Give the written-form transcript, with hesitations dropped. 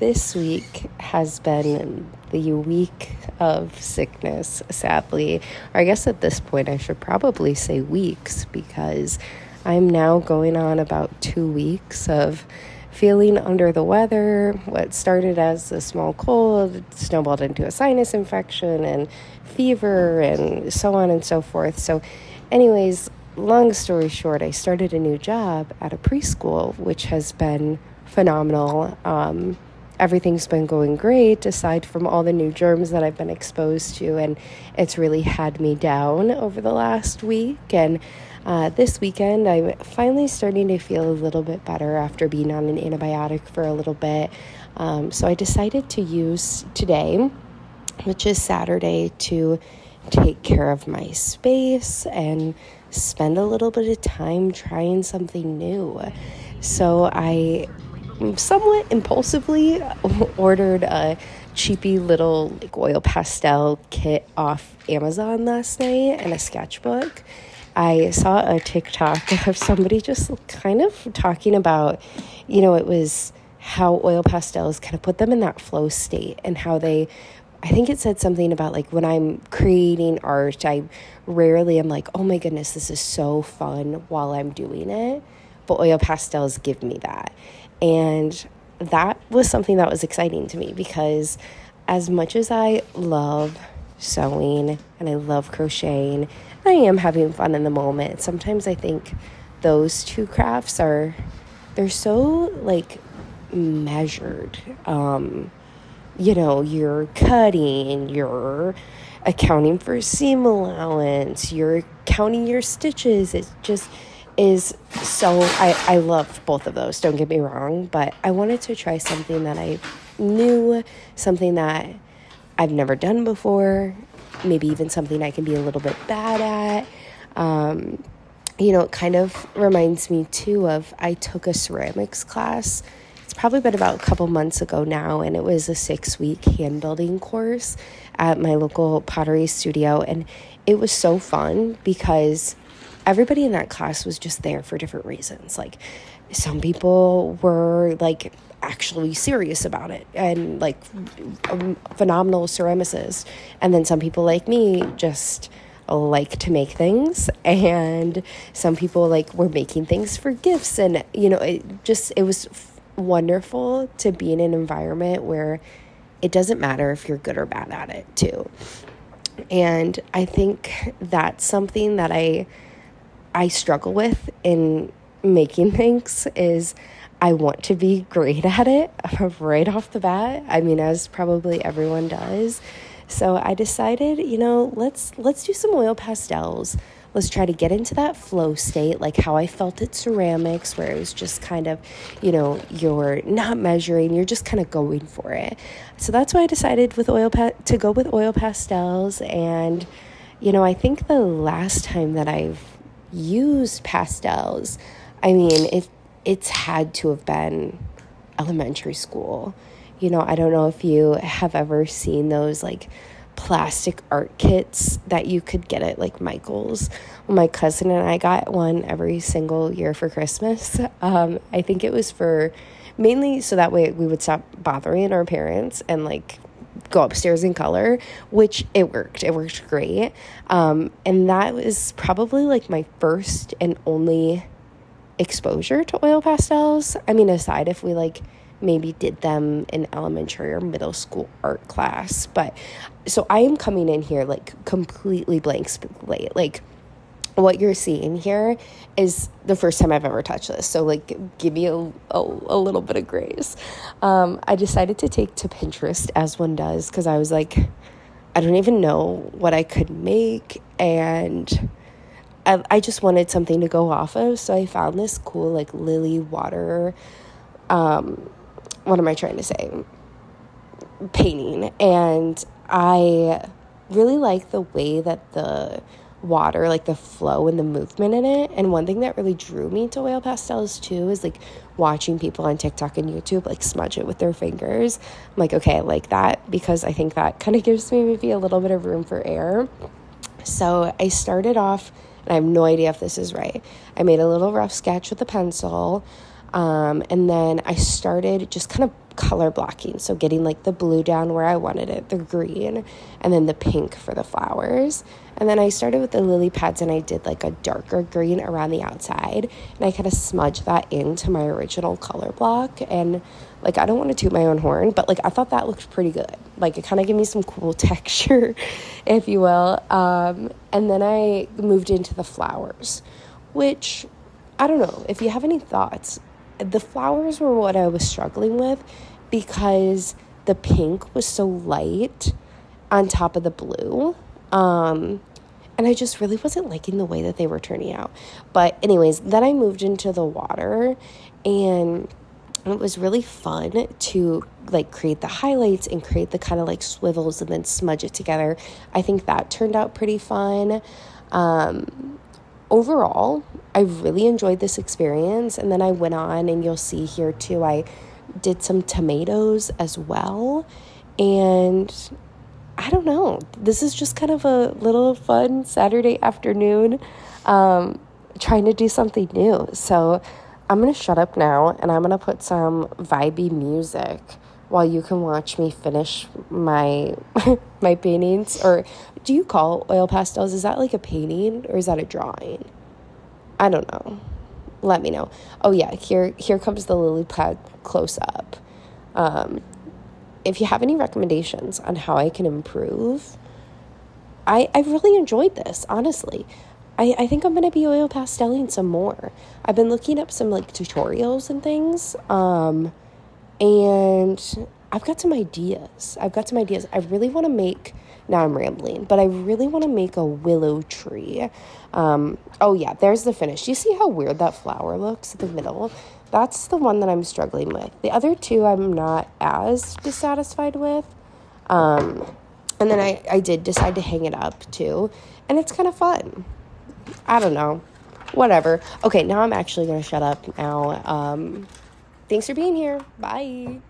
this week has been the week of sickness, sadly. Or I guess at this point I should probably say weeks, because I'm now going on about 2 weeks of feeling under the weather. What started as a small cold snowballed into a sinus infection and fever and so on and so forth. So anyways, long story short, I started a new job at a preschool, which has been phenomenal. Everything's been going great aside from all the new germs that I've been exposed to, and it's really had me down over the last week. And this weekend, I'm finally starting to feel a little bit better after being on an antibiotic for a little bit. So I decided to use today, which is Saturday, to take care of my space and spend a little bit of time trying something new. So I somewhat impulsively ordered a cheapy little oil pastel kit off Amazon last night and a sketchbook. I saw a TikTok of somebody just kind of talking about, it was how oil pastels kind of put them in that flow state, and how I think it said something about when I'm creating art, I rarely am like, oh my goodness, this is so fun while I'm doing it. But oil pastels give me that. And that was something that was exciting to me, because as much as I love sewing and I love crocheting, I am having fun in the moment. Sometimes I think those two crafts they're so measured. You're cutting, you're accounting for seam allowance, you're counting your stitches. It just is so, I love both of those, don't get me wrong, but I wanted to try something that I knew, something that I've never done before, maybe even something I can be a little bit bad at. It kind of reminds me too of, I took a ceramics class. It's probably been about a couple months ago now, and it was a 6-week hand building course at my local pottery studio, and it was so fun because everybody in that class was just there for different reasons. Some people were actually serious about it and phenomenal ceramicists, and then some people like me just like to make things, and some people were making things for gifts, and it was wonderful to be in an environment where it doesn't matter if you're good or bad at it too. And I think that's something that I struggle with in making things, is I want to be great at it right off the bat. I mean, as probably everyone does. So I decided, let's do some oil pastels. Let's try to get into that flow state, like how I felt at ceramics, where it was just kind of, you're not measuring, you're just kind of going for it. So that's why I decided to go with oil pastels. And, I think the last time that I've used pastels, I mean, it's had to have been elementary school. I don't know if you have ever seen those plastic art kits that you could get at Michael's. My cousin and I got one every single year for Christmas. I think it was for mainly so that way we would stop bothering our parents and go upstairs in color, which it worked great. And that was probably my first and only exposure to oil pastels. I mean, aside if we maybe did them in elementary or middle school art class. But so I am coming in here completely blank slate. What you're seeing here is the first time I've ever touched this. So give me a little bit of grace. I decided to take to Pinterest, as one does, because I was I don't even know what I could make, and I just wanted something to go off of. So I found this cool lily water, what am I trying to say? Painting. And I really like the way that the water, the flow and the movement in it. And one thing that really drew me to oil pastels too is watching people on TikTok and YouTube smudge it with their fingers. I'm okay, I like that, because I think that kind of gives me maybe a little bit of room for error. So I started off, and I have no idea if this is right. I made a little rough sketch with a pencil. And then I started just kind of color blocking. So getting like the blue down where I wanted it, the green, and then the pink for the flowers. And then I started with the lily pads and I did like a darker green around the outside. And I kind of smudged that into my original color block. And like, I don't want to toot my own horn, but like, I thought that looked pretty good. Like, it kind of gave me some cool texture, if you will. And then I moved into the flowers, which, I don't know, if you have any thoughts, the flowers were what I was struggling with because the pink was so light on top of the blue. And I just really wasn't liking the way that they were turning out. But anyways, then I moved into the water, and it was really fun to like create the highlights and create the kind of like swivels and then smudge it together. I think that turned out pretty fun. Overall, I really enjoyed this experience. And then I went on, and you'll see here too, I did some tomatoes as well. And I don't know, this is just kind of a little fun Saturday afternoon, trying to do something new. So I'm going to shut up now, and I'm going to put some vibey music while you can watch me finish my my paintings. Or do you call oil pastels? Is that like a painting or is that a drawing? I don't know. Let me know. Oh yeah, here comes the lily pad close up. If you have any recommendations on how I can improve, I really enjoyed this, honestly. I think I'm going to be oil pasteling some more. I've been looking up some like tutorials and things, and I've got some ideas. I really want to make, now I'm rambling, but I really want to make a willow tree. Oh yeah, there's the finish. You see how weird that flower looks at the middle? That's the one that I'm struggling with. The other two I'm not as dissatisfied with. And then I did decide to hang it up too. And it's kind of fun. I don't know. Whatever. Okay, now I'm actually going to shut up now. Thanks for being here. Bye.